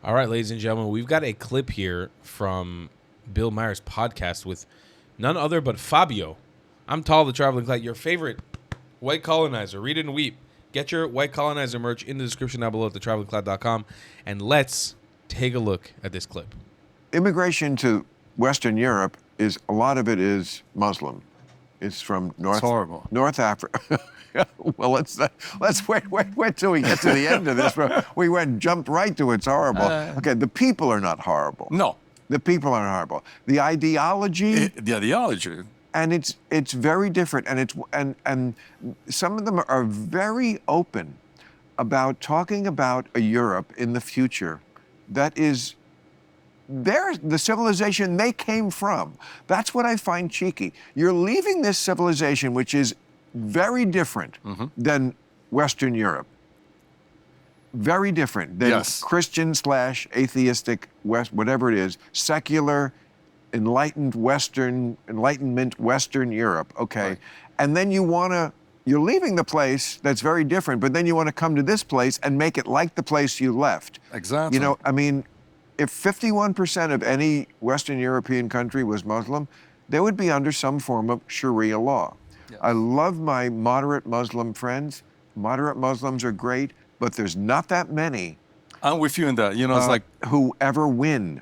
All right, ladies and gentlemen, we've got a clip here from Bill Maher's podcast with none other but Fabio. I'm Tall, the Traveling Cloud, your favorite white colonizer. Read it and weep. Get your white colonizer merch in the description down below at thetravelingcloud.com, and let's take a look at this clip. Immigration to Western Europe is, a lot of it is Muslim. It's from North Africa. Well, let's wait till we get to the end of this. We jumped right to it's horrible. Okay, the people are not horrible. No. The people aren't horrible. The ideology. The ideology. And it's very different, and some of them are very open about talking about a Europe in the future that is the civilization they came from. That's what I find cheeky. You're leaving this civilization, which is very different than Western Europe. Very different than Christian/atheistic West, whatever it is, secular, Enlightenment Western Europe, okay? Right. And then you're leaving the place that's very different, but then you want to come to this place and make it like the place you left. Exactly. You know, I mean, if 51% of any Western European country was Muslim, they would be under some form of Sharia law. Yes. I love my moderate Muslim friends. Moderate Muslims are great, but there's not that many. I'm with you in that. You know, it's like who ever win.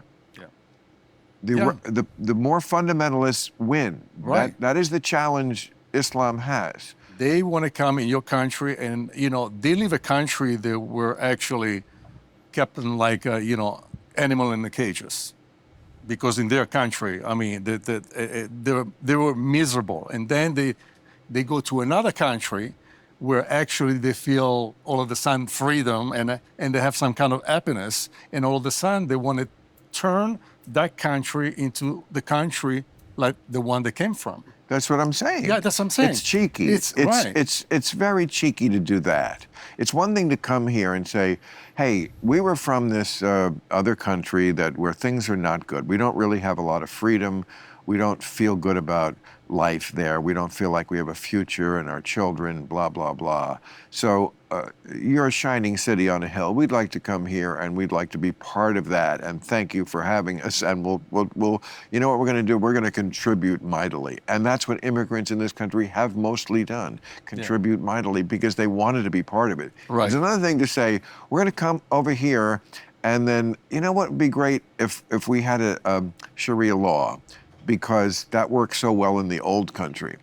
The more fundamentalists win. Right. That is the challenge Islam has. they want to come in your country, and they live a country that were actually kept in like animal in the cages, because in their country, I mean, they were miserable, and then they go to another country where actually they feel all of a sudden freedom and they have some kind of happiness, and all of a sudden they want to turn that country into the country like the one they came from. That's what I'm saying. Yeah, that's what I'm saying. It's cheeky. Right. It's very cheeky to do that. It's one thing to come here and say, hey, we were from this other country where things are not good. We don't really have a lot of freedom. We don't feel good about life there. We don't feel like we have a future and our children, blah, blah, blah. So you're a shining city on a hill. We'd like to come here and we'd like to be part of that. And thank you for having us. And we'll you know what we're going to do? We're going to contribute mightily. And that's what immigrants in this country have mostly done, contribute mightily, because they wanted to be part of it. Right. There's another thing to say, we're going to come over here and then, you know what would be great if we had a Sharia law, because that works so well in the old country.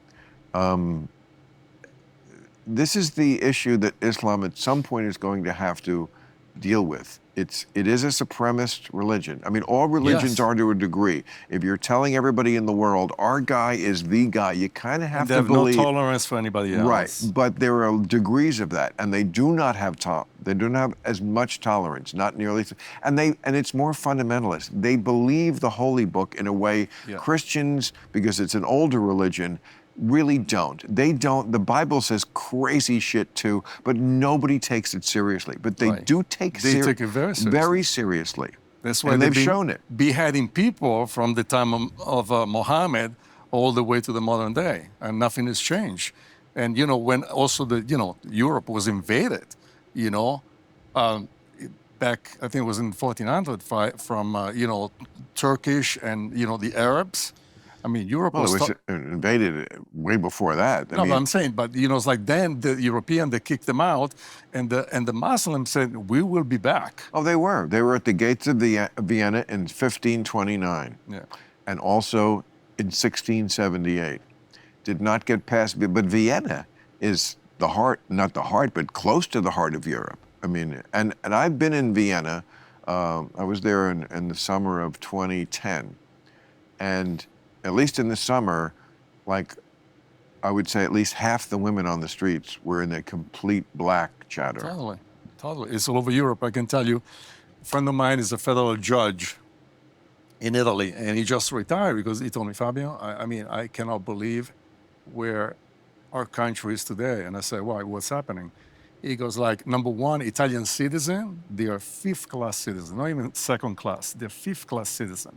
This is the issue that Islam at some point is going to have to deal with. It is a supremacist religion. I mean, all religions are to a degree. If you're telling everybody in the world, our guy is the guy, you kind of have to believe. No tolerance for anybody else. Right, but there are degrees of that, and they do not have they don't have as much tolerance, not nearly, and it's more fundamentalist. They believe the Holy Book in a way Christians, because it's an older religion, really don't. They don't. The Bible says crazy shit too, but nobody takes it seriously. But they do take it very seriously. That's why they've shown it. Beheading people from the time of Muhammad all the way to the modern day, and nothing has changed. And when also Europe was invaded, back, I think it was in 1400 from Turkish and the Arabs. I mean, Europe was invaded way before that. But I'm saying, it's like then the European, they kicked them out, and the Muslims said, we will be back. Oh, they were. They were at the gates of Vienna in 1529. Yeah. And also in 1678. Did not get past, but Vienna is the heart, not the heart, but close to the heart of Europe. I mean, and I've been in Vienna. I was there in the summer of 2010. And at least in the summer, like I would say at least half the women on the streets were in a complete black chador. Totally. It's all over Europe, I can tell you. A friend of mine is a federal judge in Italy, and he just retired because he told me, Fabio, I mean, I cannot believe where our country is today. And I said, why? What's happening? He goes like, number one, Italian citizen, they are fifth-class citizens, not even second class. They're fifth-class citizen.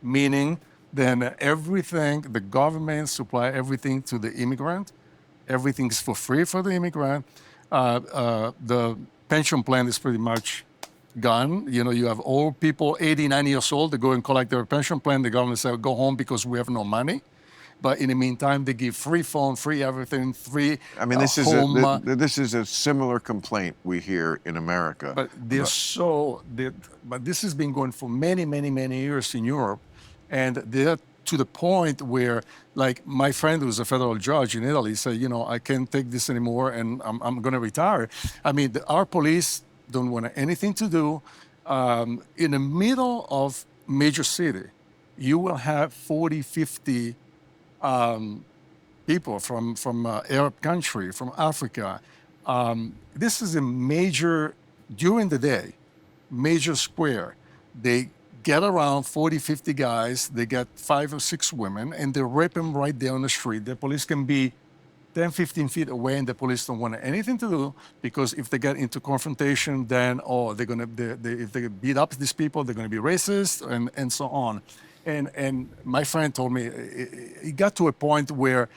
Meaning then everything, the government supply everything to the immigrant. Everything's for free for the immigrant. The pension plan is pretty much gun. You have old people, 89 years old, they go and collect their pension plan. The government says, go home because we have no money. But in the meantime, they give free phone, free everything, free I mean, this home. this is a similar complaint we hear in America. But but this has been going for many, many, many years in Europe, and they're to the point where, like my friend who's a federal judge in Italy said, I can't take this anymore, and I'm going to retire. I mean, our police don't want anything to do. In the middle of major city, you will have 40, 50 people from Arab country, from Africa. This is a major, during the day, major square. They get around 40, 50 guys, they get 5 or 6 women, and they rape them right there on the street. The police can be 10, 15 feet away, and the police don't want anything to do, because if they get into confrontation, then, if they beat up these people, they're gonna be racist, and so on. And my friend told me it got to a point where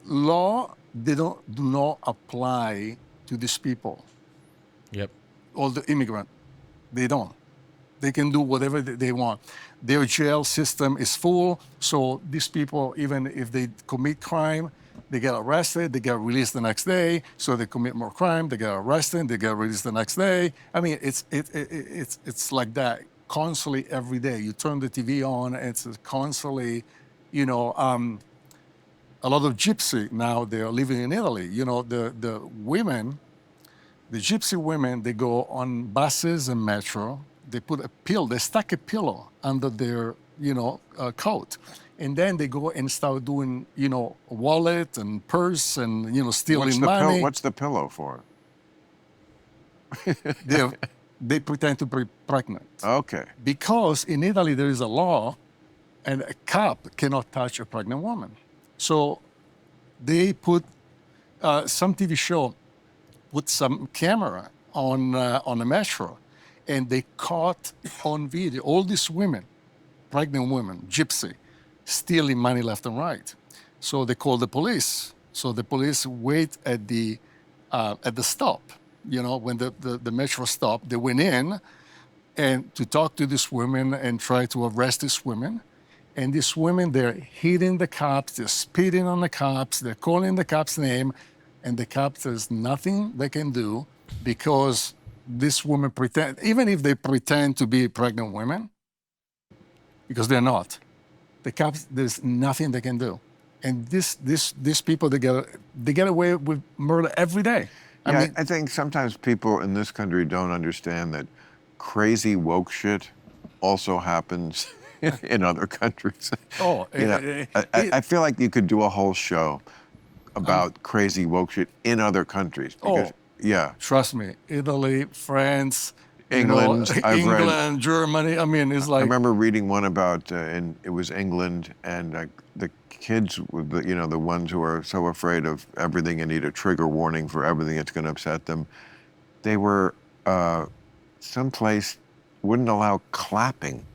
law do not apply to these people. Yep. All the immigrant, they don't. They can do whatever they want. Their jail system is full, so these people, even if they commit crime, they get arrested, they get released the next day. So they commit more crime, they get arrested, they get released the next day. I mean, it's like that constantly every day. You turn the TV on, it's constantly, a lot of gypsy now, they're living in Italy. The women, the gypsy women, they go on buses and metro. They put they stack a pillow under their, coat. And then they go and start doing, wallet and purse and, stealing money. What's the pillow for? They pretend to be pregnant. Okay. Because in Italy, there is a law, and a cop cannot touch a pregnant woman. So they put some TV show, put some camera on the metro, and they caught on video all these women, pregnant women, gypsy, stealing money left and right. So they call the police. So the police wait at the stop. When the metro stopped, they went in and to talk to these women and try to arrest these women. And these women, they're hitting the cops, they're spitting on the cops, they're calling the cops' name, and the cops, there's nothing they can do, because these women pretend, even if they pretend to be pregnant women, because they're not, the cops, there's nothing they can do. And these people, they get away with murder every day. I think sometimes people in this country don't understand that crazy woke shit also happens in other countries. I feel like you could do a whole show about crazy woke shit in other countries. Because, trust me, Italy, France, England, England, Germany. I mean, it's like. I remember reading one about, it was England, and the kids, the ones who are so afraid of everything and need a trigger warning for everything that's going to upset them, they were someplace wouldn't allow clapping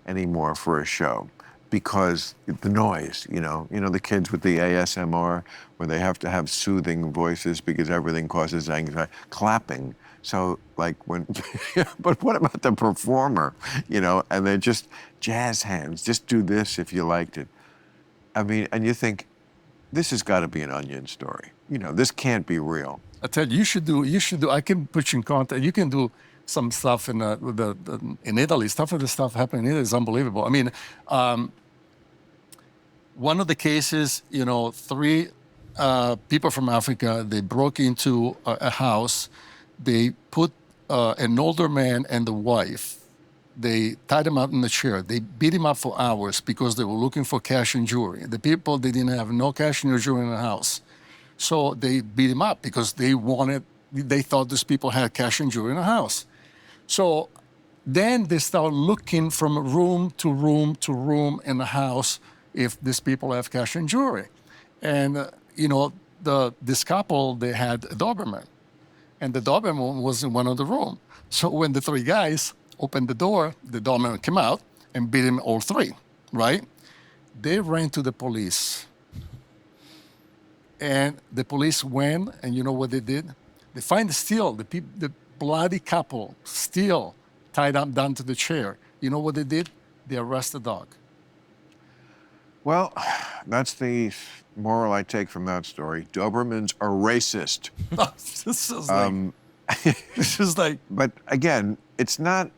anymore for a show because the noise, the kids with the ASMR, where they have to have soothing voices because everything causes anxiety, clapping. So like but what about the performer, and they're just jazz hands, just do this if you liked it. I mean, and you think, this has got to be an Onion story. This can't be real. I tell you, you should do, I can put you in contact, you can do some stuff in Italy. Stuff happening in Italy is unbelievable. I mean, one of the cases, 3 people from Africa, they broke into a house. They put an older man and the wife, they tied him up in the chair. They beat him up for hours because they were looking for cash and jewelry. The people, they didn't have no cash and jewelry in the house. So they beat him up because they thought these people had cash and jewelry in the house. So then they start looking from room to room to room in the house if these people have cash and jewelry. And, this couple, they had a Doberman. And the Doberman was in one of the rooms. So when the 3 guys opened the door, the Doberman came out and beat him all 3, right? They ran to the police. And the police went, and you know what they did? They find still, the bloody couple still tied up down to the chair. You know what they did? They arrested the dog. Well, that's the moral I take from that story. Dobermans are racist. This is like, this is like, But again, it's not,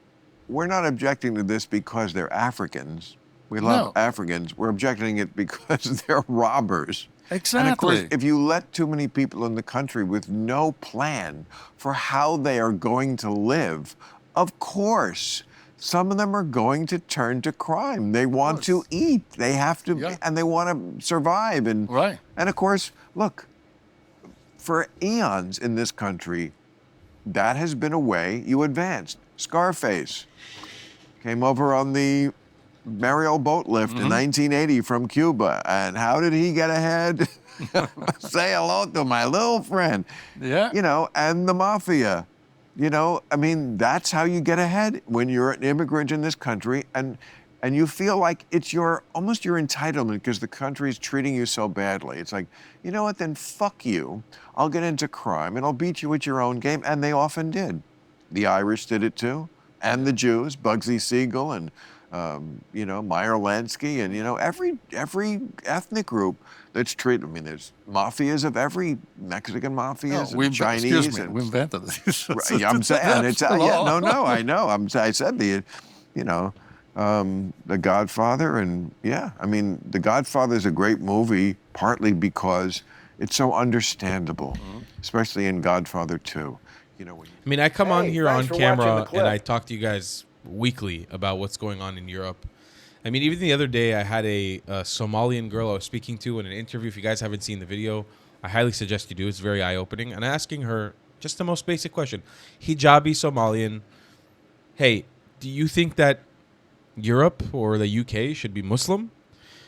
we're not objecting to this because they're Africans. We love Africans. We're objecting it because they're robbers. exactly. And of course, if you let too many people in the country with no plan for how they are going to live, of course, some of them are going to turn to crime. They want to eat. They have to, and they want to survive. And, and of course, look, for eons in this country, that has been a way you advanced. Scarface came over on the Mariel boat lift in 1980 from Cuba. And how did he get ahead? Say hello to my little friend. Yeah. You know, and the mafia. You know, I mean, that's how you get ahead when you're an immigrant in this country, and you feel like it's your almost your entitlement because the country is treating you so badly. It's like, you know what, then fuck you. I'll get into crime and I'll beat you at your own game, and they often did. The Irish did it too, and the Jews, Bugsy Siegel and you know, Maher and you know, every ethnic group that's treated. I mean, there's mafias of every Mexican mafias, and Chinese. Excuse me, and, we invented this. Right, I'm saying it's I know. I said you know, The Godfather, and yeah, I mean, The Godfather is a great movie partly because it's so understandable, especially in Godfather 2. You know, I mean, I come on here on camera and I talk to you guys weekly about what's going on in Europe. I mean, even the other day, I had a Somalian girl I was speaking to in an interview. If you guys haven't seen the video, I highly suggest you do. It's very eye-opening. And asking her just the most basic question. Hijabi Somalian, hey, do you think that Europe or the UK should be Muslim?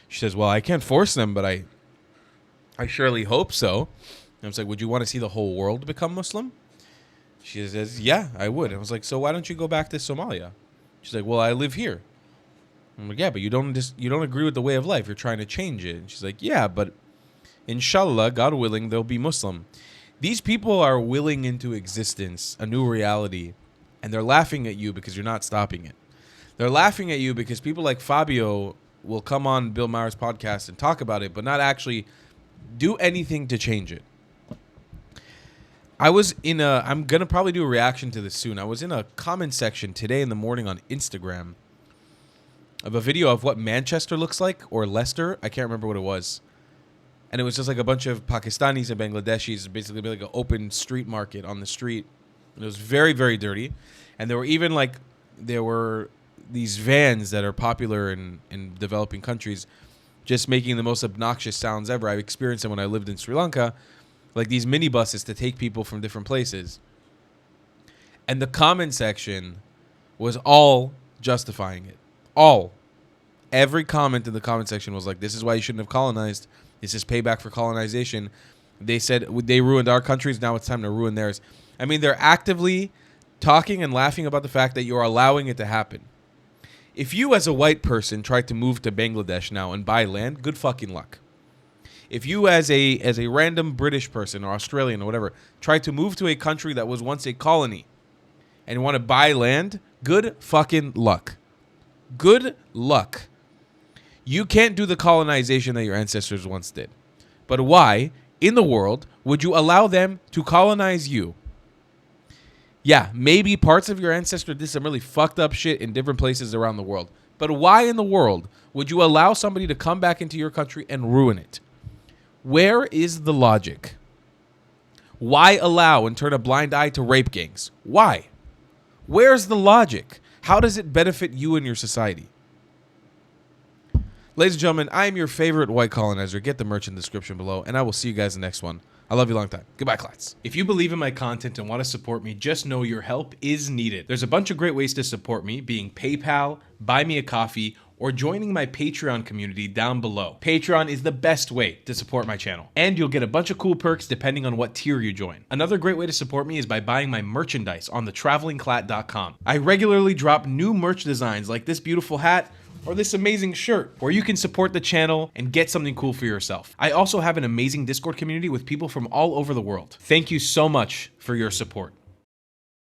She says, well, I can't force them, but I surely hope so. And I was like, would you want to see the whole world become Muslim? She says, yeah, I would. I was like, so why don't you go back to Somalia? She's like, well, I live here. I'm like, yeah, but you don't agree with the way of life. You're trying to change it. And she's like, yeah, but inshallah, God willing, they'll be Muslim. These people are willing into existence a new reality, and they're laughing at you because you're not stopping it. They're laughing at you because people like Fabio will come on Bill Maher's podcast and talk about it, but not actually do anything to change it. I'm going to probably do a reaction to this soon. I was in a comment section today in the morning on Instagram of a video of what Manchester looks like, or Leicester. I can't remember what it was. And it was just like a bunch of Pakistanis and Bangladeshis, basically like an open street market on the street. And it was very, very dirty. And there were these vans that are popular in developing countries just making the most obnoxious sounds ever. I've experienced them when I lived in Sri Lanka, like these minibuses to take people from different places. And the comment section was all justifying it. All. Every comment in the comment section was like, this is why you shouldn't have colonized. This is payback for colonization. They said they ruined our countries. Now it's time to ruin theirs. I mean, they're actively talking and laughing about the fact that you're allowing it to happen. If you as a white person tried to move to Bangladesh now and buy land, good fucking luck. If you as a random British person or Australian or whatever tried to move to a country that was once a colony and want to buy land, good fucking luck. Good luck. You can't do the colonization that your ancestors once did. But why in the world would you allow them to colonize you? Yeah, maybe parts of your ancestors did some really fucked up shit in different places around the world. But why in the world would you allow somebody to come back into your country and ruin it? Where is the logic? Why allow and turn a blind eye to rape gangs? Why? Where's the logic? How does it benefit you and your society? Ladies and gentlemen, I am your favorite white colonizer. Get the merch in the description below, and I will see you guys in the next one. I love you long time. Goodbye, clats. If you believe in my content and want to support me, just know your help is needed. There's a bunch of great ways to support me, being PayPal, Buy Me a Coffee, or joining my Patreon community down below. Patreon is the best way to support my channel, and you'll get a bunch of cool perks depending on what tier you join. Another great way to support me is by buying my merchandise on thetravelingclat.com. I regularly drop new merch designs like this beautiful hat, or this amazing shirt, where you can support the channel and get something cool for yourself. I also have an amazing Discord community with people from all over the world. Thank you so much for your support.